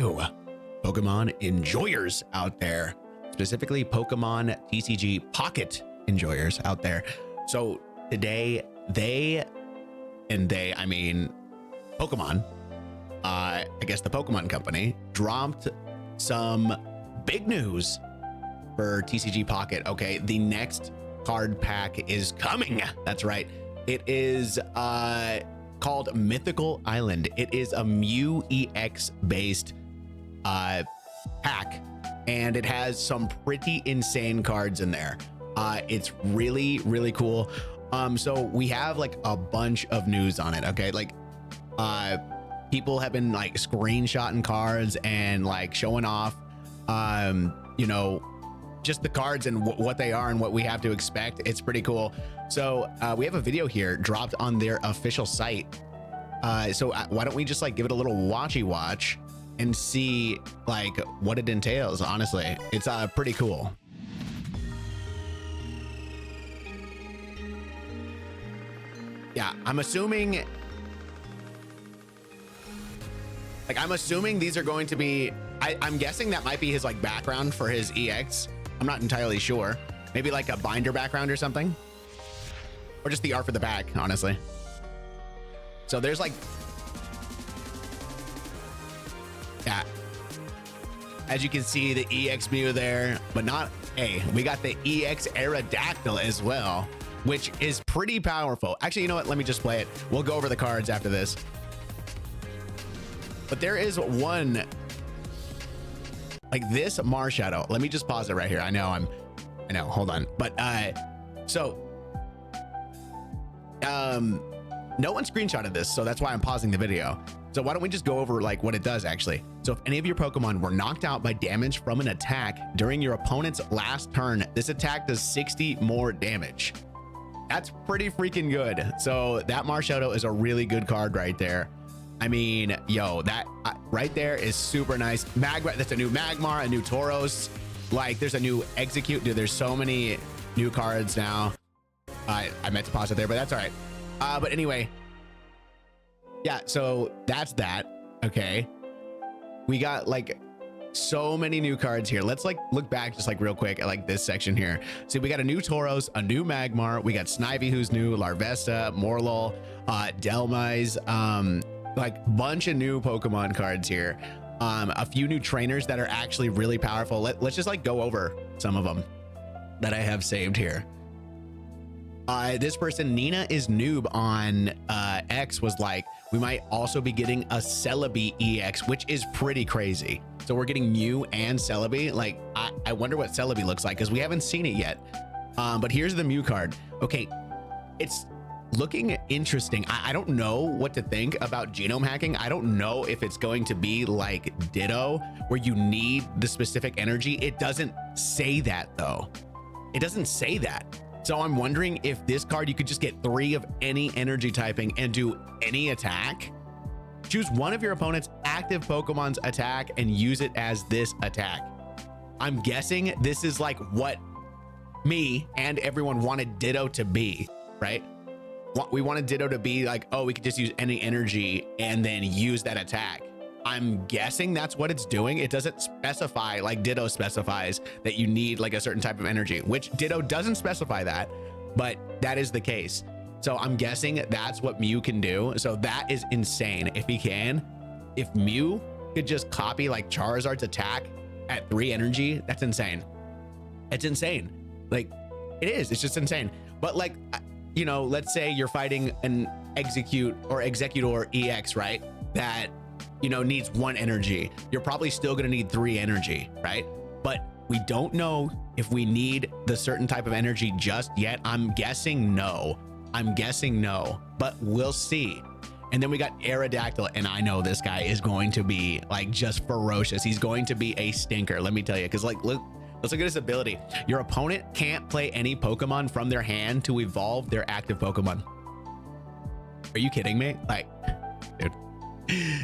Hello, Pokemon enjoyers out there, specifically Pokemon TCG Pocket enjoyers out there. So today, I mean Pokemon, I guess the Pokemon company, dropped some big news for TCG Pocket. Okay, the next card pack is coming. That's right. It is called Mythical Island. It is a MEW EX based pack, and it has some pretty insane cards in there. It's really, really cool. So we have like a bunch of news on it. Okay, like people have been like screenshotting cards and like showing off you know, just the cards and what they are and what we have to expect. It's pretty cool. So we have a video here dropped on their official site. So why don't we just like give it a little watchy watch and see like what it entails. Honestly, it's pretty cool. Yeah, I'm assuming these are going to be, I'm guessing that might be his like background for his EX. I'm not entirely sure. Maybe like a binder background or something, or just the art for the back, honestly. So there's like, yeah, as you can see, the EX MEW there, but not, hey, we got the EX Aerodactyl as well, which is pretty powerful. Actually, you know what? Let me just play it. We'll go over the cards after this. But there is one, like this Marshadow. Let me just pause it right here. I know, hold on. But no one screenshotted this, so that's why I'm pausing the video. So why don't we just go over like what it does actually. So if any of your Pokemon were knocked out by damage from an attack during your opponent's last turn, this attack does 60 more damage. That's pretty freaking good. So that Marshadow is a really good card right there. I mean, yo, that right there is super nice. That's a new Magmar, a new Tauros. Like there's a new Execute. Dude, there's so many new cards now. I meant to pause it there, but that's all right. But anyway, yeah, so that's that. Okay, we got like so many new cards here. Let's like look back just like real quick at like this section here. See, we got a new Tauros, a new Magmar, we got Snivy who's new, Larvesta, Morlul, Delmise, like bunch of new Pokemon cards here. A few new trainers that are actually really powerful. Let's just like go over some of them that I have saved here. This person, Nina is Noob on X, was like, we might also be getting a Celebi EX, which is pretty crazy. So we're getting MEW and Celebi. Like, I wonder what Celebi looks like because we haven't seen it yet. But here's the MEW card. Okay, it's looking interesting. I don't know what to think about genome hacking. I don't know if it's going to be like Ditto, where you need the specific energy. It doesn't say that though. It doesn't say that. So I'm wondering if this card, you could just get 3 of any energy typing and do any attack. Choose one of your opponent's active Pokemon's attack and use it as this attack. I'm guessing this is like what me and everyone wanted Ditto to be, right? We wanted Ditto to be like, oh, we could just use any energy and then use that attack. I'm guessing that's what it's doing. It doesn't specify like Ditto specifies that you need like a certain type of energy, which Ditto doesn't specify that, but that is the case. So I'm guessing that's what MEW can do. So that is insane. If MEW could just copy like Charizard's attack at 3 energy, that's insane. It's insane. Like it is, it's just insane. But like, you know, let's say you're fighting an Execute or Executor EX, right? That, you know, needs 1 energy. You're probably still going to need 3 energy, right? But we don't know if we need the certain type of energy just yet. I'm guessing no, but we'll see. And then we got Aerodactyl, and I know this guy is going to be like just ferocious. He's going to be a stinker, let me tell you, because like let's look at his ability. Your opponent can't play any Pokemon from their hand to evolve their active Pokemon. Are you kidding me? Like, dude.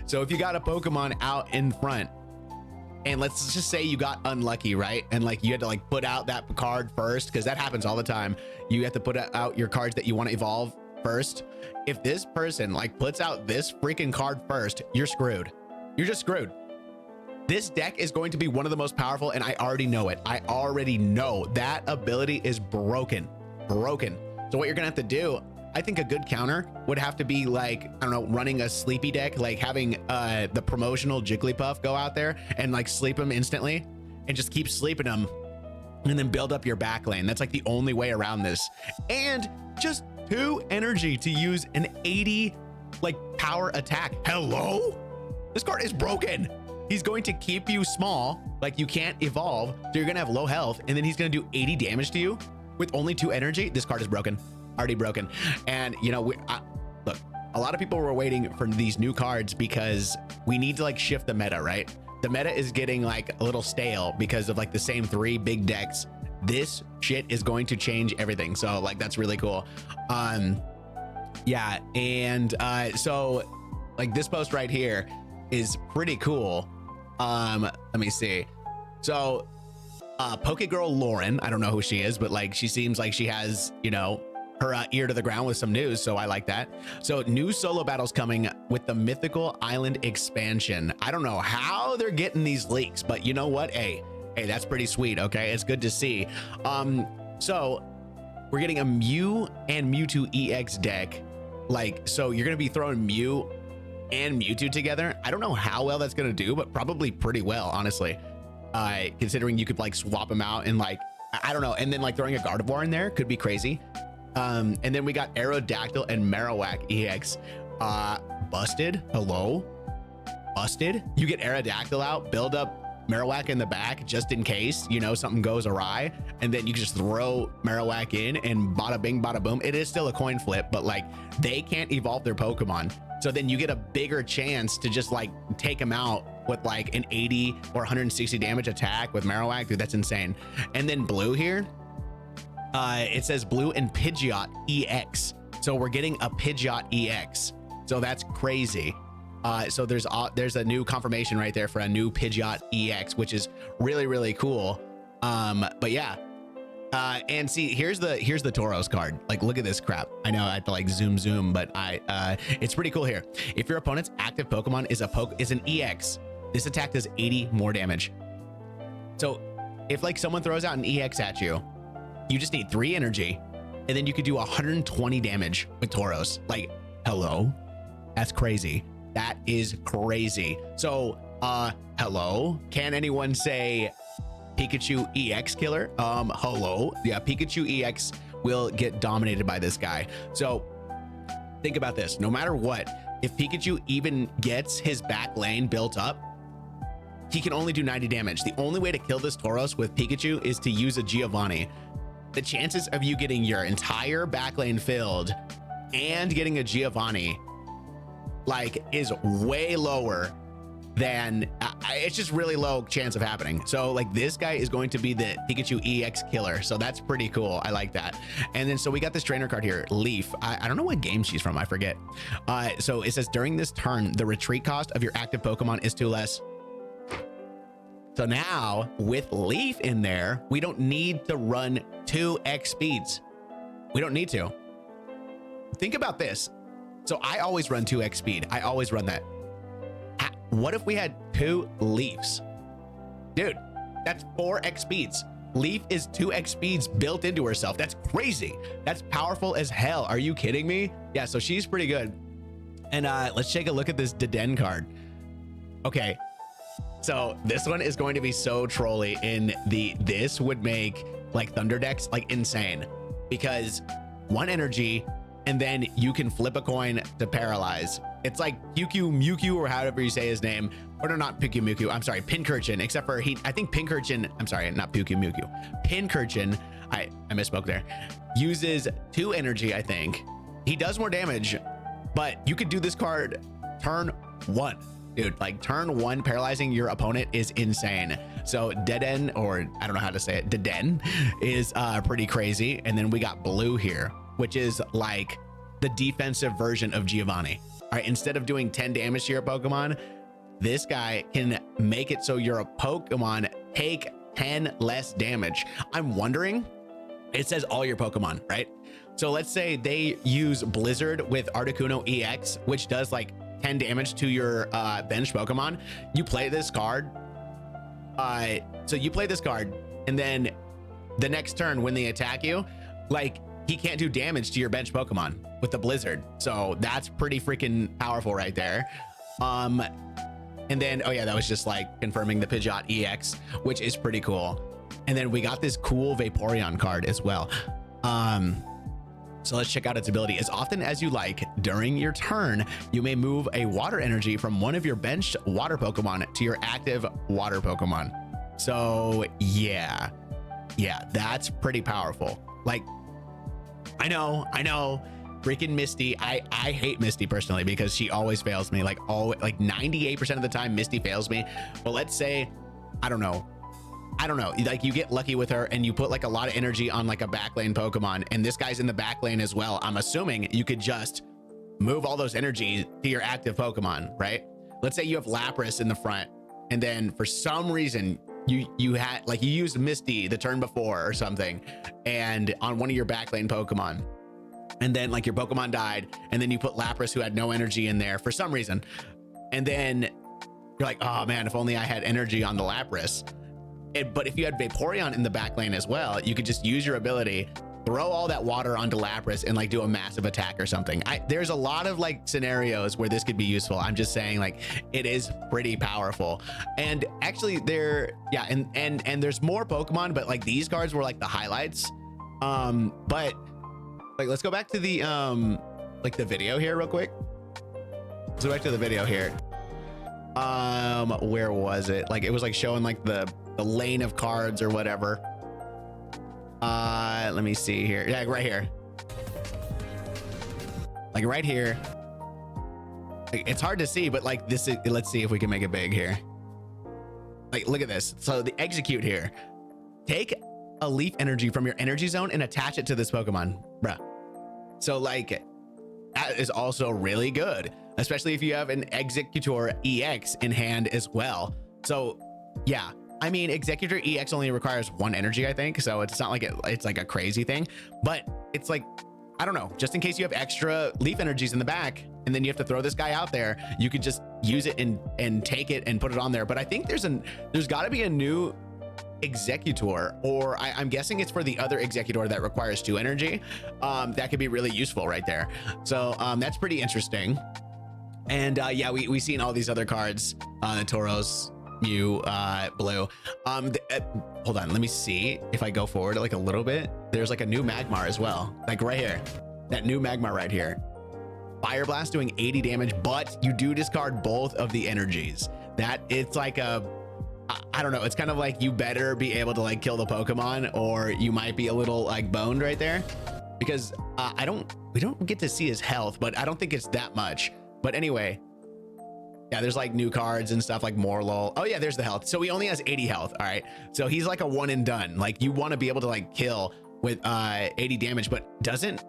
So if you got a Pokemon out in front, and let's just say you got unlucky, right? And like you had to like put out that card first, because that happens all the time. You have to put out your cards that you want to evolve first. If this person like puts out this freaking card first, you're screwed. You're just screwed. This deck is going to be one of the most powerful, and I already know it. I already know that ability is broken. So what you're gonna have to do, I think a good counter would have to be like, I don't know, running a sleepy deck, like having the promotional Jigglypuff go out there and like sleep him instantly and just keep sleeping him and then build up your back lane. That's like the only way around this. And just 2 energy to use an 80 like power attack. Hello? This card is broken. He's going to keep you small, like you can't evolve, so you're gonna have low health, and then he's gonna do 80 damage to you with only 2 energy. This card is broken. Already broken. And you know, look, a lot of people were waiting for these new cards because we need to like shift the meta, right? The meta is getting like a little stale because of like the same 3 big decks. This shit is going to change everything. So like, that's really cool. Yeah. And so like this post right here is pretty cool. Let me see. So Pokegirl Lauren, I don't know who she is, but like she seems like she has, you know, her ear to the ground with some news, so I like that. So new solo battles coming with the Mythical Island expansion. I don't know how they're getting these leaks, but you know what? Hey, that's pretty sweet. Okay, it's good to see. So we're getting a Mew and Mewtwo EX deck. Like, so you're gonna be throwing Mew and Mewtwo together. I don't know how well that's gonna do, but probably pretty well, honestly. Considering you could like swap them out and like, I don't know, and then like throwing a Gardevoir in there could be crazy. And then we got Aerodactyl and Marowak EX. Busted. Hello? Busted. You get Aerodactyl out, build up Marowak in the back just in case, you know, something goes awry, and then you just throw Marowak in and bada bing, bada boom. It is still a coin flip, but like they can't evolve their Pokemon. So then you get a bigger chance to just like take them out with like an 80 or 160 damage attack with Marowak. Dude, that's insane. And then blue here. It says blue and Pidgeot EX. So we're getting a Pidgeot EX. So that's crazy. So there's a new confirmation right there for a new Pidgeot EX, which is really, really cool. But yeah. And see, here's the Tauros card. Like, look at this crap. I know I have to like zoom, but it's pretty cool here. If your opponent's active Pokemon is an EX, this attack does 80 more damage. So if like someone throws out an EX at you, you just need 3 energy, and then you could do 120 damage with Tauros. Like, hello? That's crazy. That is crazy. So, hello? Can anyone say Pikachu EX killer? Hello? Yeah, Pikachu EX will get dominated by this guy. So, think about this. No matter what, if Pikachu even gets his back lane built up, he can only do 90 damage. The only way to kill this Tauros with Pikachu is to use a Giovanni. The chances of you getting your entire backlane filled and getting a Giovanni like is way lower than it's just really low chance of happening. So like this guy is going to be the Pikachu EX killer. So that's pretty cool. I like that. And then so we got this trainer card here, Leaf. I don't know what game she's from. I forget. So it says during this turn, the retreat cost of your active Pokemon is 2 less. So now with Leaf in there, we don't need to run 2x speeds. We don't need to. Think about this. So I always run 2x speed. I always run that. What if we had 2 Leafs? Dude, that's 4x speeds. Leaf is 2x speeds built into herself. That's crazy. That's powerful as hell. Are you kidding me? Yeah, so she's pretty good. And let's take a look at this Deden card. Okay. So this one is going to be so trolly this would make like Thunder decks like insane, because 1 energy and then you can flip a coin to paralyze. It's like Mewtwo or however you say his name, or no, not Mewtwo. I'm sorry, Pincurchin, except for I think Pincurchin, I'm sorry, not Mewtwo. Pincurchin, I misspoke there, uses 2 energy, I think. He does more damage, but you could do this card turn 1. Dude, like turn 1 paralyzing your opponent is insane. So Deden, or I don't know how to say it, Deden is pretty crazy. And then we got blue here, which is like the defensive version of Giovanni. All right, instead of doing 10 damage to your Pokemon, this guy can make it so your Pokemon take 10 less damage. I'm wondering, it says all your Pokemon, right? So let's say they use Blizzard with Articuno EX, which does like 10 damage to your bench Pokemon. You play this card, So you play this card, and then the next turn when they attack you, like he can't do damage to your bench Pokemon with the Blizzard. So that's pretty freaking powerful right there. And then, oh yeah, that was just like confirming the Pidgeot EX, which is pretty cool. And then we got this cool Vaporeon card as well. So let's check out its ability. As often as you like, during your turn, you may move a water energy from one of your benched water Pokemon to your active water Pokemon. So yeah, that's pretty powerful. Like, I know, freaking Misty. I hate Misty personally because she always fails me. Like 98% of the time, Misty fails me. But let's say, I don't know, like you get lucky with her and you put like a lot of energy on like a backlane Pokemon, and this guy's in the backlane as well. I'm assuming you could just move all those energies to your active Pokemon, right? Let's say you have Lapras in the front, and then for some reason you had like you used Misty the turn before or something, and on one of your backlane Pokemon, and then like your Pokemon died, and then you put Lapras who had no energy in there for some reason, and then you're like, oh man, if only I had energy on the Lapras. But if you had Vaporeon in the back lane as well, you could just use your ability, throw all that water onto Lapras and like do a massive attack or something. There's a lot of like scenarios where this could be useful. I'm just saying, like, it is pretty powerful. And actually and there's more Pokemon, but like these cards were like the highlights. But like, let's go back to the like the video here real quick. Let's go back to the video here. Where was it? Like, it was like showing like the lane of cards or whatever. Let me see here. Yeah, right here. Like right here. Like, it's hard to see, but like this is, let's see if we can make it big here. Like, look at this. So the execute here. Take a leaf energy from your energy zone and attach it to this Pokemon, bruh. So like, that is also really good, especially if you have an Executor EX in hand as well. So yeah, I mean, Executor EX only requires one energy, I think. So it's not like it's like a crazy thing, but it's like, I don't know, just in case you have extra leaf energies in the back and then you have to throw this guy out there, you could just use it and take it and put it on there. But I think there's gotta be a new Executor, or I'm guessing it's for the other Executor that requires 2 energy. That could be really useful right there. So that's pretty interesting. And yeah, we've seen all these other cards, Tauros, Mew, Blue. Hold on, let me see if I go forward like a little bit. There's like a new Magmar as well, like right here, that new Magmar right here. Fire Blast doing 80 damage, but you do discard both of the energies. That it's like I don't know, it's kind of like you better be able to like kill the Pokemon, or you might be a little like boned right there, because we don't get to see his health, but I don't think it's that much. But anyway, yeah, there's like new cards and stuff like Morlul. Oh yeah, there's the health. So he only has 80 health. All right, so he's like a one and done. Like, you want to be able to like kill with 80 damage, but doesn't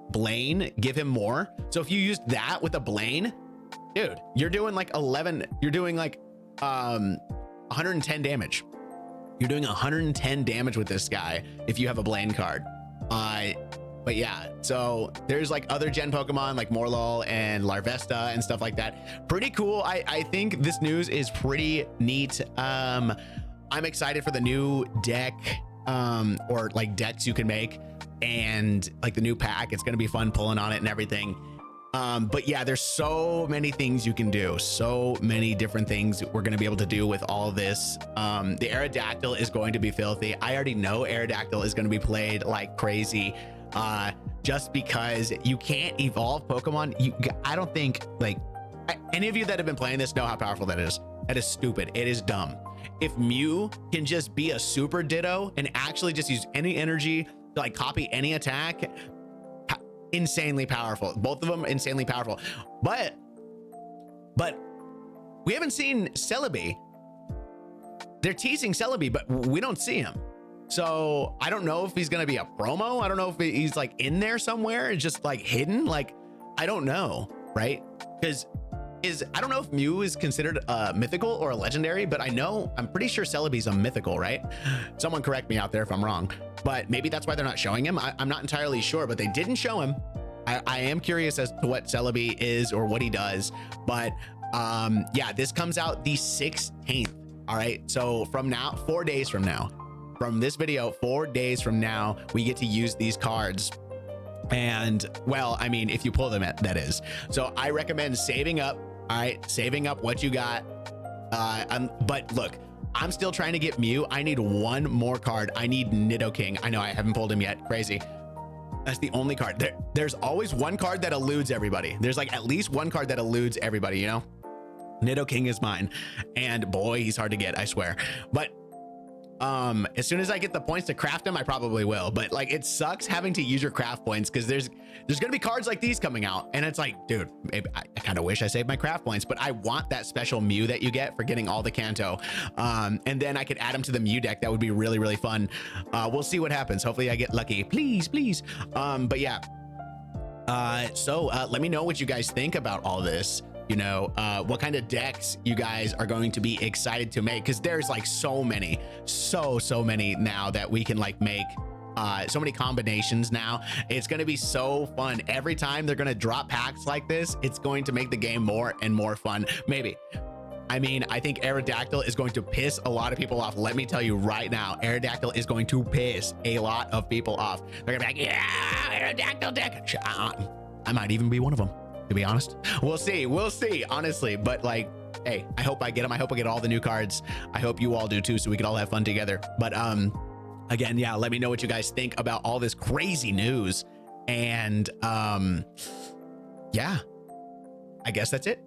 Blaine give him more? So if you used that with a Blaine, dude, you're doing like 11, you're doing like 110 damage. You're doing 110 damage with this guy if you have a Blaine card. But yeah, so there's like other gen Pokemon like Morlul and Larvesta and stuff like that. Pretty cool. I think this news is pretty neat. I'm excited for the new deck, or like decks you can make, and like the new pack. It's gonna be fun pulling on it and everything. But yeah, there's so many things you can do, so many different things we're going to be able to do with all this. The Aerodactyl is going to be filthy. I already know Aerodactyl is going to be played like crazy, just because you can't evolve Pokemon. I don't think like any of you that have been playing this know how powerful that is. That is stupid. It is dumb. If Mew can just be a super Ditto and actually just use any energy to like copy any attack, insanely powerful. Both of them insanely powerful. But we haven't seen Celebi. They're teasing Celebi, but we don't see him. So I don't know if he's gonna be a promo. I don't know if he's like in there somewhere and just like hidden. Like, I don't know, right? Because I don't know if Mew is considered a mythical or a legendary, but I'm pretty sure Celebi's a mythical, right? Someone correct me out there if I'm wrong, but maybe that's why they're not showing him. I'm not entirely sure, but they didn't show him. I am curious as to what Celebi is or what he does, but yeah, this comes out the 16th. All right, so from now, 4 days from now, from this video, 4 days from now, we get to use these cards. And well, I mean, if you pull them, that is. So I recommend saving up. All right, saving up what you got. But look, I'm still trying to get Mew. I need one more card. I need Nidoking. I know I haven't pulled him yet. Crazy. That's the only card. There's always one card that eludes everybody. There's like at least one card that eludes everybody, you know? Nidoking is mine. And boy, he's hard to get, I swear. But as soon as I get the points to craft him, I probably will. But like, it sucks having to use your craft points because there's gonna be cards like these coming out, and it's like, dude, maybe I kind of wish I saved my craft points, but I want that special Mew that you get for getting all the Kanto, and then I could add them to the Mew deck. That would be really, really fun. We'll see what happens. Hopefully I get lucky, please. But yeah, so let me know what you guys think about all this. You know, what kind of decks you guys are going to be excited to make, because there's like so many now that we can like make, so many combinations now. It's going to be so fun. Every time they're going to drop packs like this, it's going to make the game more and more fun. Maybe. I mean, I think Aerodactyl is going to piss a lot of people off. Let me tell you right now, Aerodactyl is going to piss a lot of people off. They're gonna be like, yeah, Aerodactyl deck. I might even be one of them, to be honest. We'll see, honestly. But like, hey, I hope I get them. I hope I get all the new cards. I hope you all do too, so we can all have fun together. But again, yeah, let me know what you guys think about all this crazy news. And yeah, I guess that's it.